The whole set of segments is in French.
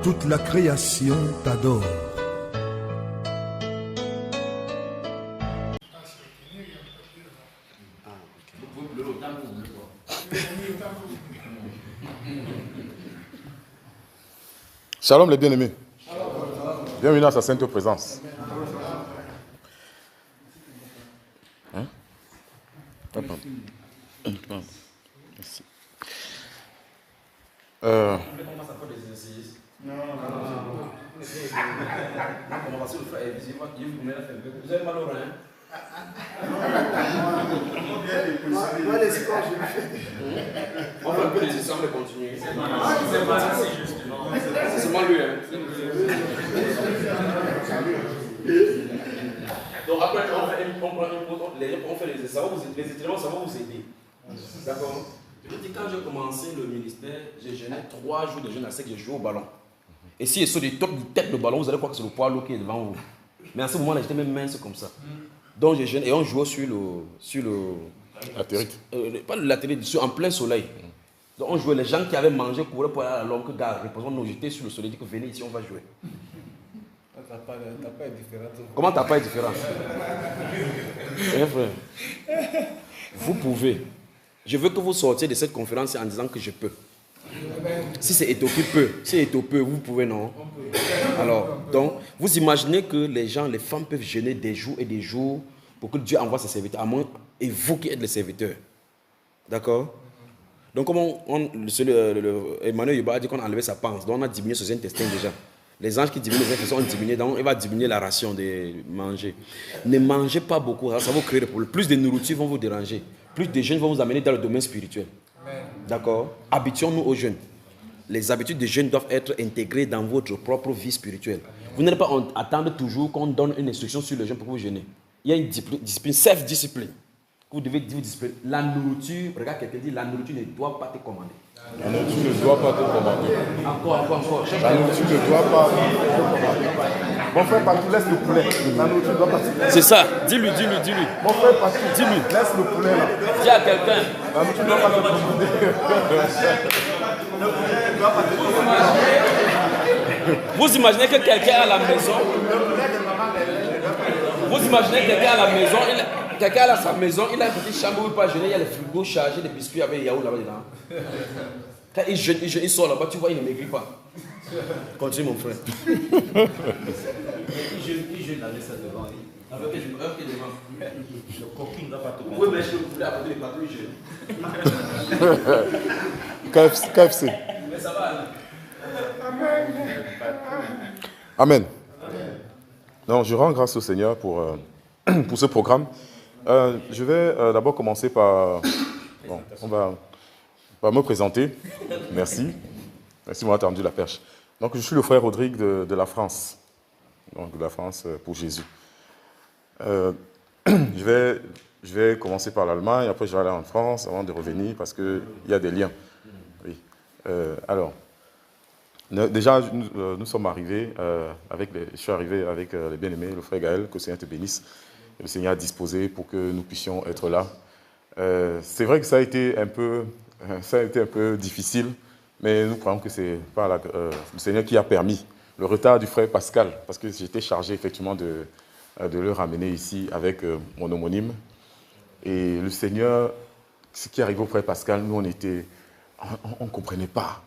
toute la création t'adore. Shalom les bien-aimés. Bienvenue à sa sainte présence. Hein? Pardon. Merci. On commence à faire des exercices. Non. On va sur le frère et vous avez mal au rein. On va un peu les exercices, on va continuer. C'est seulement lui. Donc après, on fait les exercices, les étirements, ça va vous aider. D'accord? Je dis, quand j'ai commencé le ministère, j'ai jeûné 3 jours de jeûne à sec, j'ai joué au ballon. Et si sur des top de tête de ballon, vous allez croire que c'est le poids qui est devant vous. Mais à ce moment-là, j'étais même mince comme ça. Donc j'ai jeûné et on jouait sur le Latérite. pas le latérite, en plein soleil. Donc on jouait, les gens qui avaient mangé couraient pour aller à la longue gare. Nous, j'étais sur le soleil, dit que venez ici, on va jouer. T'as pas une différence. Comment t'as pas une différence? Frère, vous pouvez. Je veux que vous sortiez de cette conférence en disant que je peux. Si c'est Éthiopie peut, si Éthiopie peut, vous pouvez non. Alors, donc, vous imaginez que les gens, les femmes peuvent jeûner des jours et des jours pour que Dieu envoie ses serviteurs, à moins, et vous qui êtes les serviteurs. D'accord? Donc, comme Emmanuel Yuba a dit qu'on a enlevé sa panse, donc on a diminué ses intestins déjà. Les anges qui diminuent les intestins ont diminué, donc il va diminuer la ration de manger. Ne mangez pas beaucoup, ça va vous créer des problèmes. Plus de nourriture vont vous déranger. Plus de jeûnes vont vous amener dans le domaine spirituel. D'accord? Habituons-nous aux jeûnes. Les habitudes de jeûne doivent être intégrées dans votre propre vie spirituelle. Vous n'allez pas attendre toujours qu'on donne une instruction sur le jeûne pour que vous jeûnez. Il y a une discipline, self-discipline. Vous devez vous discipliner. La nourriture, regarde quelqu'un dit, la nourriture ne doit pas te commander. La nourriture ne doit pas te commander. Encore. La nourriture ne doit pas te commander. Mon frère Patou, laisse le poulet. La nourriture ne doit pas te commander. C'est ça. Dis-lui. Mon frère Patou, dis-lui. Laisse le poulet là. Dis à quelqu'un. La nourriture ne doit pas te commander. Vous imaginez que quelqu'un à la maison. Vous imaginez quelqu'un à la maison. Quelqu'un à sa maison, il a une petite chambre où il peut pas jeûner, il y a le frigo chargé de biscuits avec yaourt là-bas dedans. Quand il jeûne, il sort là-bas, tu vois, il ne maigrit pas. Continue mon frère. Il jeûne avec ça devant lui. Avec que devant. Le coquin ne va pas te Vous pouvez mettre le poulet à côté des patrons, il jeûne. KFC. Mais ça va là. Amen. Non, je rends grâce au Seigneur pour ce programme. Je vais d'abord commencer par... Bon, on va me présenter. Merci. Merci de m'avoir tendu la perche. Donc, je suis le frère Rodrigue de la France. Donc, de la France pour Jésus. Je vais commencer par l'Allemagne, après je vais aller en France avant de revenir parce qu'il y a des liens. Oui. Alors, déjà, nous sommes arrivés je suis arrivé avec les bien-aimés, le frère Gaël, que le Seigneur te bénisse. Le Seigneur a disposé pour que nous puissions être là. C'est vrai que ça a été un peu difficile, mais nous croyons que c'est pas le Seigneur qui a permis le retard du frère Pascal, parce que j'étais chargé effectivement de le ramener ici avec mon homonyme. Et le Seigneur, ce qui arrive au frère Pascal, nous on ne comprenait pas.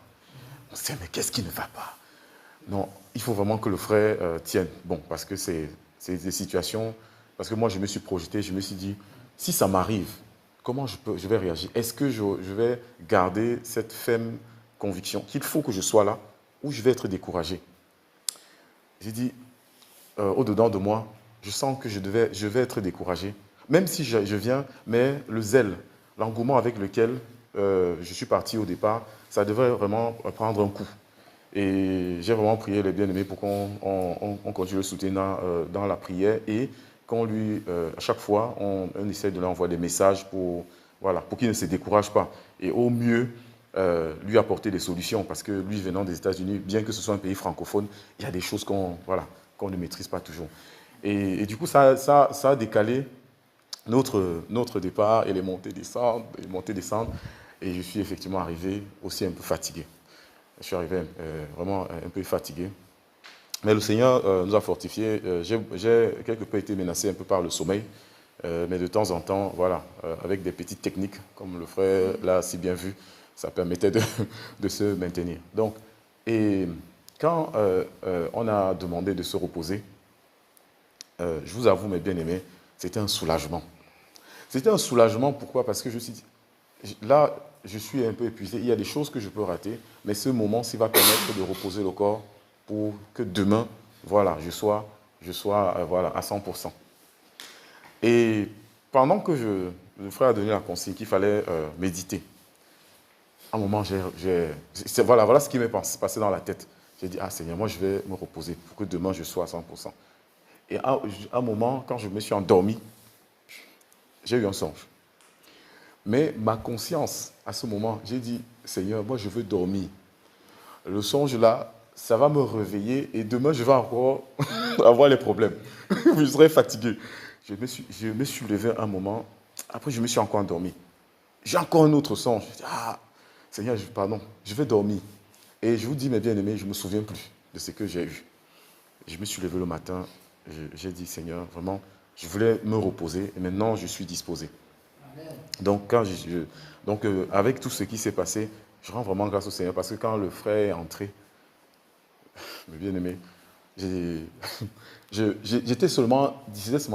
On se disait, mais qu'est-ce qui ne va pas? Non, il faut vraiment que le frère tienne. Bon, parce que c'est des situations... Parce que moi, je me suis projeté, je me suis dit, si ça m'arrive, comment je vais réagir? Est-ce que je vais garder cette ferme conviction qu'il faut que je sois là ou je vais être découragé? J'ai dit, au-dedans de moi, je sens que je vais être découragé. Même si je viens, mais le zèle, l'engouement avec lequel je suis parti au départ, ça devrait vraiment prendre un coup. Et j'ai vraiment prié les bien-aimés pour qu'on continue le soutenir dans la prière et qu'on lui, à chaque fois, on essaie de lui envoyer des messages pour qu'il ne se décourage pas. Et au mieux, lui apporter des solutions. Parce que lui, venant des États-Unis, bien que ce soit un pays francophone, il y a des choses qu'on ne maîtrise pas toujours. Et du coup, ça a décalé notre départ et les montées-descentes. Et je suis effectivement arrivé aussi un peu fatigué. Je suis arrivé vraiment un peu fatigué. Mais le Seigneur nous a fortifiés. J'ai quelque peu été menacé un peu par le sommeil. Mais de temps en temps, voilà, avec des petites techniques, comme le frère l'a si bien vu, ça permettait de se maintenir. Donc, et quand on a demandé de se reposer, je vous avoue, mes bien-aimés, c'était un soulagement. C'était un soulagement, pourquoi? Parce que je me suis dit, là, je suis un peu épuisé, il y a des choses que je peux rater, mais ce moment, s'il va permettre de reposer le corps pour que demain, voilà, je sois voilà, à 100%. Et pendant que le frère a donné la consigne qu'il fallait méditer, à un moment, voilà ce qui m'est passé dans la tête. J'ai dit, ah Seigneur, moi je vais me reposer pour que demain je sois à 100%. Et à un moment, quand je me suis endormi, j'ai eu un songe. Mais ma conscience, à ce moment, j'ai dit, Seigneur, moi je veux dormir. Le songe là, ça va me réveiller et demain je vais encore avoir les problèmes. Je serai fatigué. Je me suis levé un moment, après je me suis encore endormi. J'ai encore un autre songe. Je dis, ah, Seigneur, pardon, je vais dormir. Et je vous dis, mes bien-aimés, je ne me souviens plus de ce que j'ai eu. Je me suis levé le matin, j'ai dit, Seigneur, vraiment, je voulais me reposer et maintenant je suis disposé. Amen. Donc, avec tout ce qui s'est passé, je rends vraiment grâce au Seigneur parce que quand le frère est entré, mes bien-aimés, disais seulement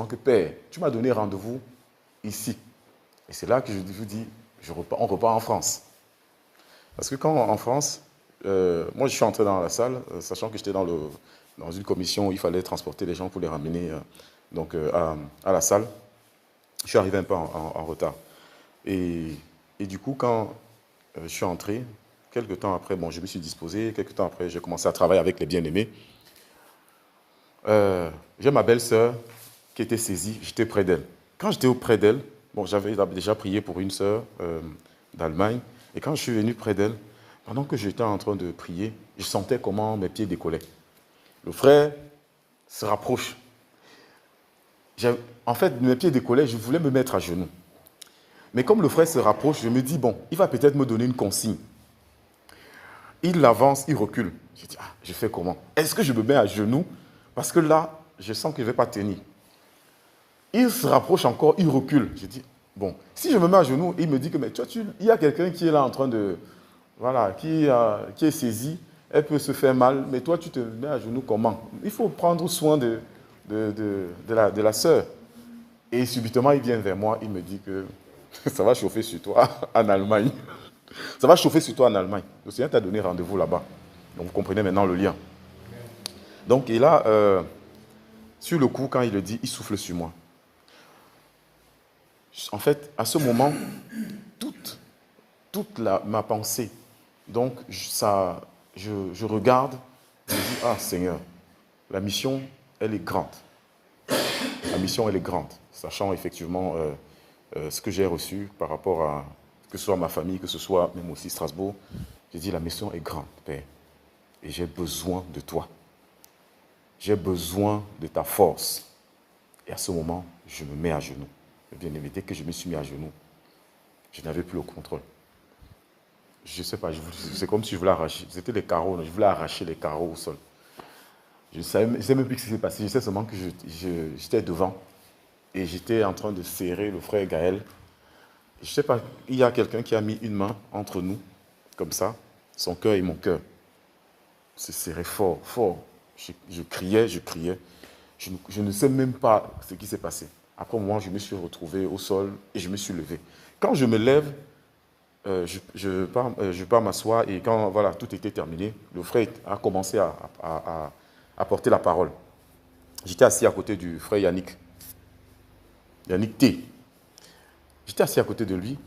que Père, tu m'as donné rendez-vous ici. Et c'est là que je vous dis, on repart en France. Parce que quand en France, moi je suis entré dans la salle, sachant que j'étais dans une commission où il fallait transporter les gens pour les ramener à la salle. Je suis arrivé un peu en retard. Et du coup, quand je suis entré, quelques temps après, bon, je me suis disposé, quelques temps après, j'ai commencé à travailler avec les bien-aimés. J'ai ma belle-sœur qui était saisie, j'étais près d'elle. Quand j'étais auprès d'elle, bon, j'avais déjà prié pour une sœur d'Allemagne, et quand je suis venu près d'elle, pendant que j'étais en train de prier, je sentais comment mes pieds décollaient. Le frère se rapproche. En fait, mes pieds décollaient, je voulais me mettre à genoux. Mais comme le frère se rapproche, je me dis, bon, il va peut-être me donner une consigne. Il avance, il recule. Je dis, ah, je fais comment? Est-ce que je me mets à genoux? Parce que là, je sens que je ne vais pas tenir. Il se rapproche encore, il recule. Je dis, bon, si je me mets à genoux, il me dit que, mais toi, il y a quelqu'un qui est là en train de, voilà, qui est saisi, elle peut se faire mal, mais toi, tu te mets à genoux comment? Il faut prendre soin de la sœur. Et subitement, il vient vers moi, il me dit que ça va chauffer sur toi en Allemagne. Ça va chauffer sur toi en Allemagne. Le Seigneur t'a donné rendez-vous là-bas. Donc, vous comprenez maintenant le lien. Donc, et là, sur le coup, quand il le dit, il souffle sur moi. En fait, à ce moment, toute ma pensée, donc je regarde, je dis, ah Seigneur, la mission, elle est grande. La mission, elle est grande, sachant effectivement ce que j'ai reçu par rapport à, que ce soit ma famille, que ce soit même aussi Strasbourg. J'ai dit, la mission est grande, Père, et j'ai besoin de toi. J'ai besoin de ta force. Et à ce moment, je me mets à genoux. Bien-aimé, dès que je me suis mis à genoux, je n'avais plus le contrôle. Je ne sais pas, c'est comme si je voulais arracher. C'était les carreaux, je voulais arracher les carreaux au sol. Je ne sais même plus ce qui s'est passé. Je sais seulement que j'étais devant et j'étais en train de serrer le frère Gaël. Je ne sais pas, il y a quelqu'un qui a mis une main entre nous, comme ça, son cœur et mon cœur. C'est serré fort, fort. Je criais. Je ne sais même pas ce qui s'est passé. Après, moi, je me suis retrouvé au sol et je me suis levé. Quand je me lève, je pars m'asseoir et quand voilà, tout était terminé, le frère a commencé à porter la parole. J'étais assis à côté du frère Yannick T. J'étais assis à côté de lui.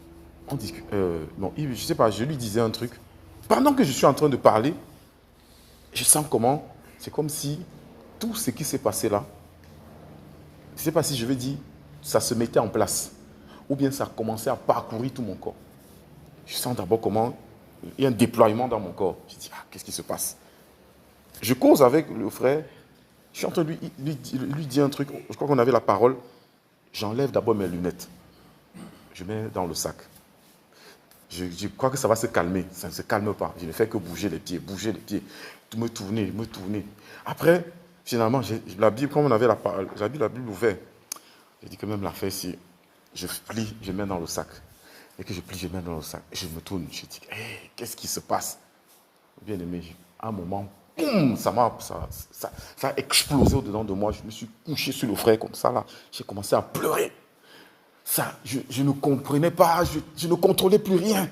On discute. Bon, je ne sais pas, je lui disais un truc. Pendant que je suis en train de parler, je sens comment, c'est comme si tout ce qui s'est passé là, je ne sais pas si je vais dire, ça se mettait en place. Ou bien ça a commencé à parcourir tout mon corps. Je sens d'abord comment il y a un déploiement dans mon corps. Je dis, ah, qu'est-ce qui se passe? Je cause avec le frère. Je suis en train de lui dire un truc. Je crois qu'on avait la parole. J'enlève d'abord mes lunettes. Je mets dans le sac. Je crois que ça va se calmer. Ça ne se calme pas. Je ne fais que bouger les pieds, me tourner. Après, finalement, la Bible, comme on avait la Bible ouverte, j'ai dit que même l'affaire, si je plie, je mets dans le sac. Et que je plie, je mets dans le sac. Et je me tourne, je dis, hey, qu'est-ce qui se passe? Bien aimé, à un moment, boum, ça a explosé au-dedans de moi. Je me suis couché sur le frère comme ça, là. J'ai commencé à pleurer. Je ne comprenais pas, je ne contrôlais plus rien.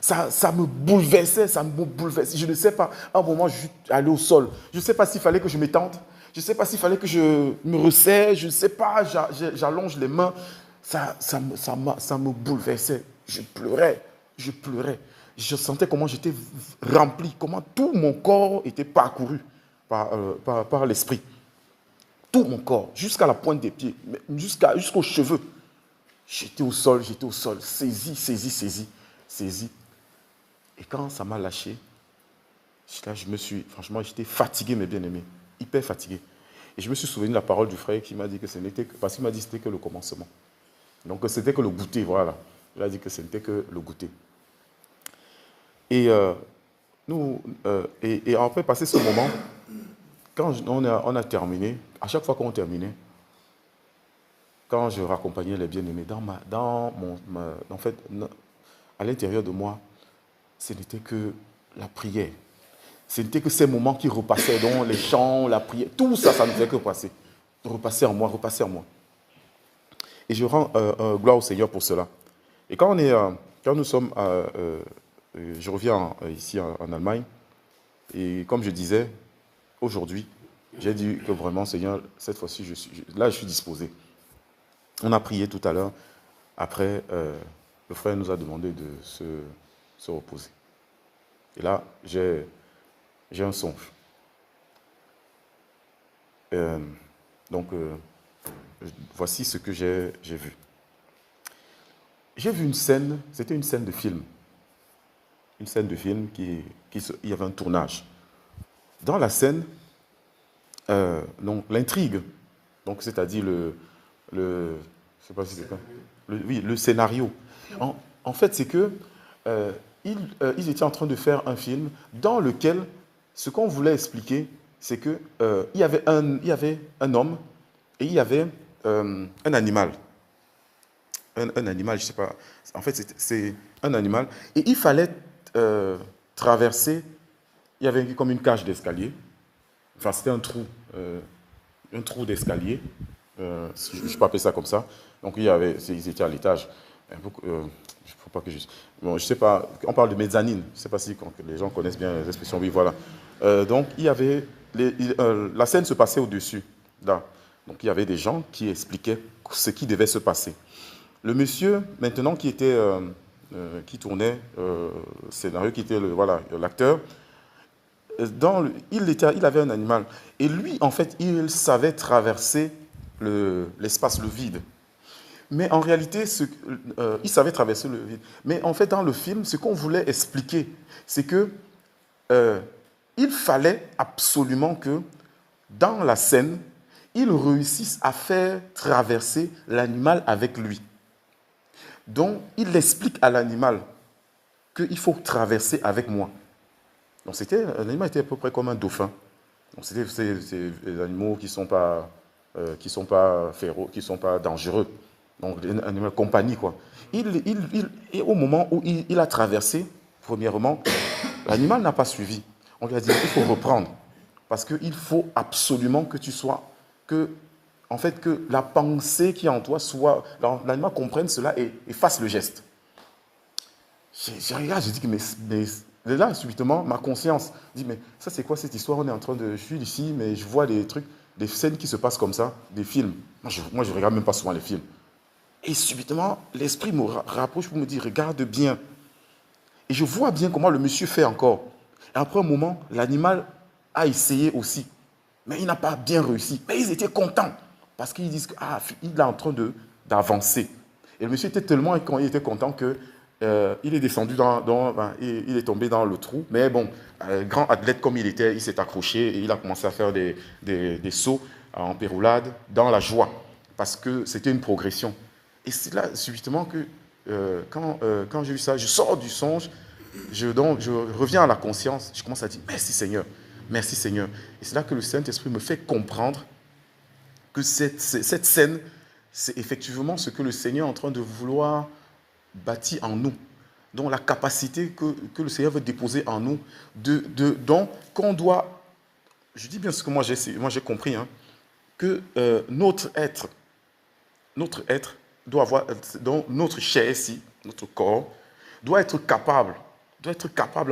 Ça me bouleversait, Je ne sais pas, à un moment, je suis allé au sol. Je ne sais pas s'il fallait que je m'étende. Je ne sais pas s'il fallait que je me resserre. Je ne sais pas, j'allonge les mains. Ça me bouleversait. Je pleurais. Je sentais comment j'étais rempli, comment tout mon corps était parcouru par l'esprit. Tout mon corps, jusqu'à la pointe des pieds, jusqu'aux cheveux. J'étais au sol, saisi. Et quand ça m'a lâché, franchement, j'étais fatigué, mes bien-aimés, hyper fatigué. Et je me suis souvenu de la parole du frère qui m'a dit que parce qu'il m'a dit que c'était que le commencement. Donc c'était que le goûter, voilà. Il a dit que ce n'était que le goûter. Et après passer ce moment, quand on a terminé, à chaque fois qu'on terminait, quand je raccompagnais les bien-aimés, en fait, à l'intérieur de moi, ce n'était que la prière. Ce n'était que ces moments qui repassaient, dont les chants, la prière, tout ça, ça ne faisait que passer. Repasser en moi. Et je rends gloire au Seigneur pour cela. Et quand nous sommes, je reviens ici en Allemagne, et comme je disais, aujourd'hui, j'ai dit que vraiment, Seigneur, cette fois-ci, je suis disposé. On a prié tout à l'heure. Après, le frère nous a demandé de se reposer. Et là, j'ai un songe. Voici ce que j'ai vu. J'ai vu une scène, c'était une scène de film. Une scène de film il y avait un tournage. Dans la scène, l'intrigue, c'est-à-dire je sais pas si c'est quoi. Le scénario. En fait, c'est que ils étaient en train de faire un film dans lequel ce qu'on voulait expliquer, c'est que il y avait un homme et il y avait un animal. Un animal, je ne sais pas. En fait, c'est un animal. Et il fallait traverser. Il y avait comme une cage d'escalier. Enfin, c'était un trou d'escalier. Je ne peux pas appeler ça comme ça. Donc, ils étaient à l'étage. Il ne faut pas que je... Bon, je ne sais pas, on parle de mezzanine. Je ne sais pas si les gens connaissent bien les expressions. Oui, voilà. Donc, il y avait... la scène se passait au-dessus, là. Donc, il y avait des gens qui expliquaient ce qui devait se passer. Le monsieur, maintenant, qui tournait le scénario, qui était l'acteur, il avait un animal. Et lui, en fait, il savait traverser l'espace, le vide. Mais en réalité, il savait traverser le vide. Mais en fait, dans le film, ce qu'on voulait expliquer, c'est que il fallait absolument que, dans la scène, il réussisse à faire traverser l'animal avec lui. Donc, il explique à l'animal qu'il faut traverser avec moi. Donc, l'animal était à peu près comme un dauphin. Donc, c'est des animaux qui ne sont pas féroces, qui ne sont pas dangereux. Donc, un animal compagnie, quoi. Et au moment où il a traversé, premièrement, l'animal n'a pas suivi. On lui a dit, il faut reprendre. Parce qu'il faut absolument que que la pensée qui est en toi soit... L'animal comprenne cela et fasse le geste. Je regarde, je dis que mais là, subitement, ma conscience dit, mais ça c'est quoi cette histoire? Je suis ici, mais je vois des trucs, des scènes qui se passent comme ça, des films. Moi, je regarde même pas souvent les films. Et subitement, l'esprit me rapproche pour me dire, regarde bien. Et je vois bien comment le monsieur fait encore. Et après un moment, l'animal a essayé aussi. Mais il n'a pas bien réussi. Mais ils étaient contents. Parce qu'ils disent qu'il est en train d'avancer. Et le monsieur était tellement content que il est descendu il est tombé dans le trou. Mais bon, grand athlète comme il était, il s'est accroché et il a commencé à faire des sauts en péroulade dans la joie. Parce que c'était une progression. Et c'est là, subitement, que quand j'ai vu ça, je sors du songe, je reviens à la conscience, je commence à dire merci Seigneur, merci Seigneur. Et c'est là que le Saint-Esprit me fait comprendre que cette scène, c'est effectivement ce que le Seigneur est en train de vouloir bâtir en nous. Donc la capacité que le Seigneur veut déposer en nous, donc qu'on doit, je dis bien ce que moi j'ai compris, hein, que notre être doit avoir, donc notre chair ici, notre corps, doit être capable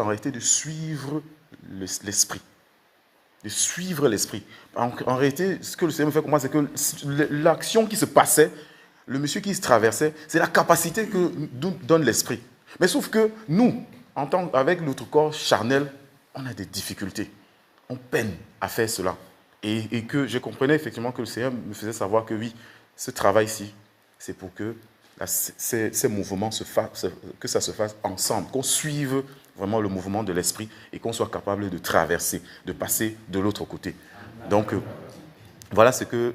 en réalité de suivre l'esprit. De suivre l'esprit. En réalité, ce que le Seigneur me fait comprendre, c'est que l'action qui se passait, le monsieur qui se traversait, c'est la capacité que nous donne l'esprit. Mais sauf que nous, avec notre corps charnel, on a des difficultés. On peine à faire cela. Et que je comprenais effectivement que le Seigneur me faisait savoir que oui, ce travail-ci, c'est pour que ces mouvements que ça se fasse ensemble, qu'on suive vraiment le mouvement de l'esprit et qu'on soit capable de traverser, de passer de l'autre côté. Donc, voilà ce que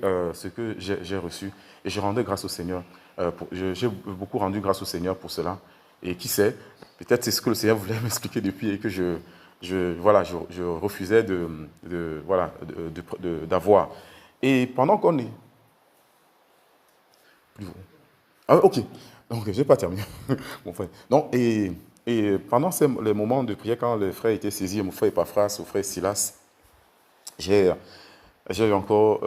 j'ai reçu. Et je rendais grâce au Seigneur. J'ai beaucoup rendu grâce au Seigneur pour cela. Et qui sait, peut-être c'est ce que le Seigneur voulait m'expliquer depuis et que je refusais d'avoir. Et pendant qu'on est... Ah, ok, donc je n'ai pas terminé, mon frère. Non, et pendant les moments de prière, quand le frère était saisi, mon frère Epaphras, mon frère Silas, j'ai encore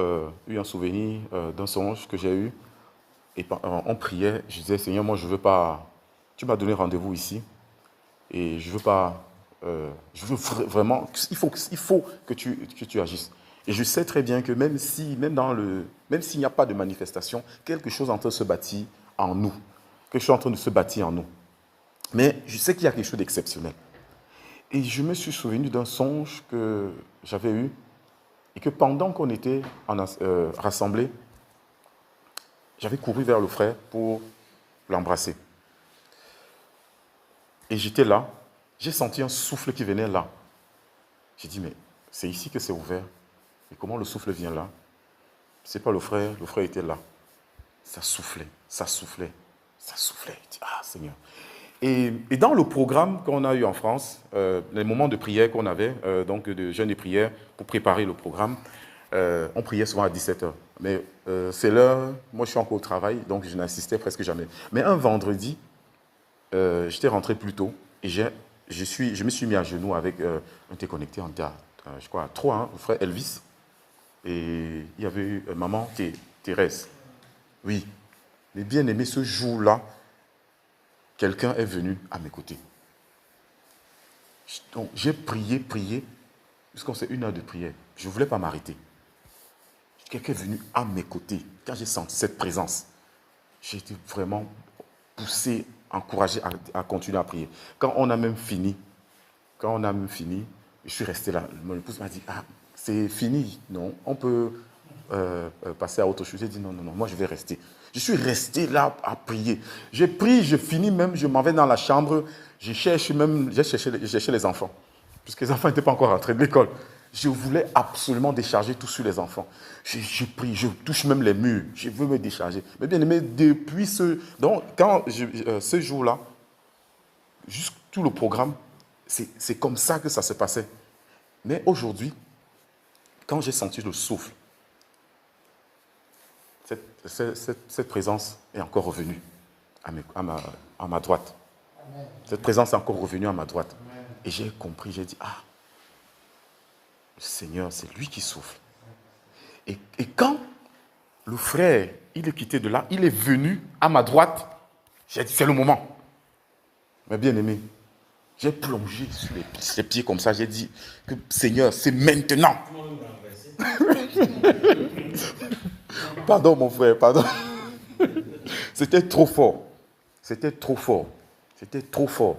eu un souvenir d'un songe que j'ai eu. Et on priait, je disais, Seigneur, moi je ne veux pas, tu m'as donné rendez-vous ici, et je ne veux pas, je veux vraiment, il faut que tu agisses. Et je sais très bien que même s'il n'y a pas de manifestation, quelque chose est en train de se bâtir en nous. Quelque chose est en train de se bâtir en nous. Mais je sais qu'il y a quelque chose d'exceptionnel. Et je me suis souvenu d'un songe que j'avais eu et que pendant qu'on était rassemblés, j'avais couru vers le frère pour l'embrasser. Et j'étais là, j'ai senti un souffle qui venait là. J'ai dit, mais c'est ici que c'est ouvert. Et comment le souffle vient là? Ce n'est pas le frère était là. Ça soufflait, ça soufflait, ça soufflait. Je dis, ah Seigneur. Et dans le programme qu'on a eu en France, les moments de prière qu'on avait, donc de jeûne et prière, pour préparer le programme, on priait souvent à 17h. Mais c'est l'heure, moi je suis encore au travail, donc je n'assistais presque jamais. Mais un vendredi, j'étais rentré plus tôt et je me suis mis à genoux avec, on était connecté en théâtre, je crois, à 3, hein, le frère Elvis. Et il y avait eu maman Thérèse. Oui. Mais bien aimé, ce jour-là, quelqu'un est venu à mes côtés. Donc j'ai prié, jusqu'à 1 heure de prière. Je ne voulais pas m'arrêter. Quelqu'un est venu à mes côtés. Quand j'ai senti cette présence, j'ai été vraiment poussé, encouragé à continuer à prier. Quand on a même fini, je suis resté là. Mon épouse m'a dit, ah, c'est fini, non, on peut passer à autre chose. J'ai dit, non, moi je vais rester. Je suis resté là à prier. J'ai prié, je finis même, je m'en vais dans la chambre, j'ai cherché les enfants, puisque les enfants n'étaient pas encore rentrés de l'école. Je voulais absolument décharger tout sur les enfants. Je prie, je touche même les murs, je veux me décharger. Mais bien aimé, depuis ce jour-là, juste tout le programme, c'est comme ça que ça se passait. Mais aujourd'hui, quand j'ai senti le souffle, cette présence est encore revenue à ma droite. Amen. Cette présence est encore revenue à ma droite. Amen. Et j'ai compris, j'ai dit, ah, le Seigneur, c'est lui qui souffle. Et quand le frère, il est quitté de là, il est venu à ma droite, j'ai dit, c'est le moment. Mais bien aimé, j'ai plongé sur les pieds comme ça, j'ai dit, que Seigneur, c'est maintenant. Pardon mon frère, pardon. C'était trop fort. C'était trop fort. C'était trop fort.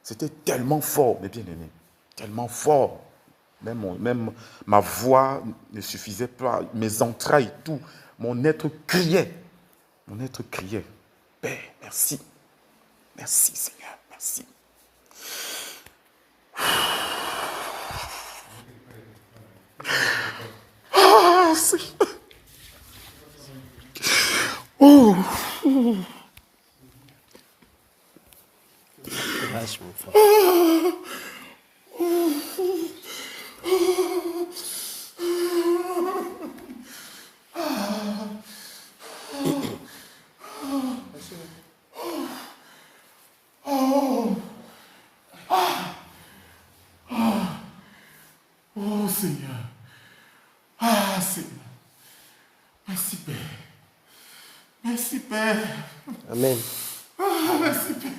C'était tellement fort, mais bien aimé. Tellement fort. Même ma voix ne suffisait pas. Mes entrailles, tout. Mon être criait. Mon être criait. Père, merci. Merci Seigneur, merci. Ah, Seigneur. Oh. Lâche, mon frère. Oh Seigneur. Ah Seigneur. Merci Père. Merci Père. Amen. Ah, merci Père.